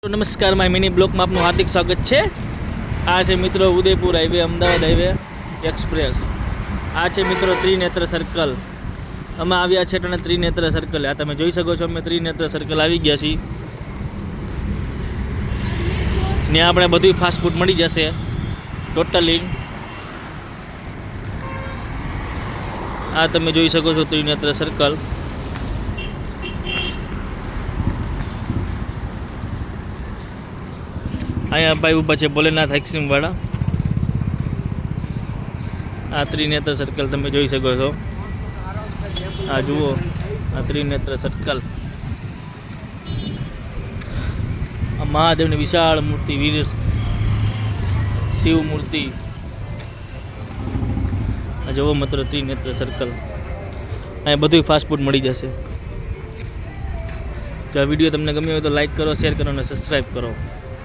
નમસ્કાર my mini બ્લોકમાં આપનું હાર્દિક સ્વાગત છે। આ છે મિત્રો Udaipur highway Ahmedabad highway express. આ છે મિત્રો ત્રિનેત્ર સર્કલ। અમે આવ્યા છે અને ત્રિનેત્ર સર્કલ આ તમે જોઈ શકો છો। અમે ત્રિનેત્ર સર્કલ આવી ગયા છીએ। ત્યાં આપણે બધું ફાસ્ટ ફૂડ મળી જશે ટોટલી। આ તમે જોઈ શકો છો ત્રિનેત્ર સર્કલ। અહીંયા ભાઈ ઊભા છે ભોલેનાથ આઈસ્ક્રીમવાળા। આ ત્રિનેત્ર સર્કલ તમે જોઈ શકો છો। આ જુઓ આ ત્રિનેત્ર સર્કલ। આ મહાદેવની વિશાળ મૂર્તિ વીર શિવ મૂર્તિ। આ જુઓ મિત્રો ત્રિનેત્ર સર્કલ। અહીંયા બધું ફાસ્ટ ફૂડ મળી જશે। જો આ વિડીયો તમને ગમ્યો હોય તો લાઈક કરો, શેર કરો અને સબસ્ક્રાઈબ કરો।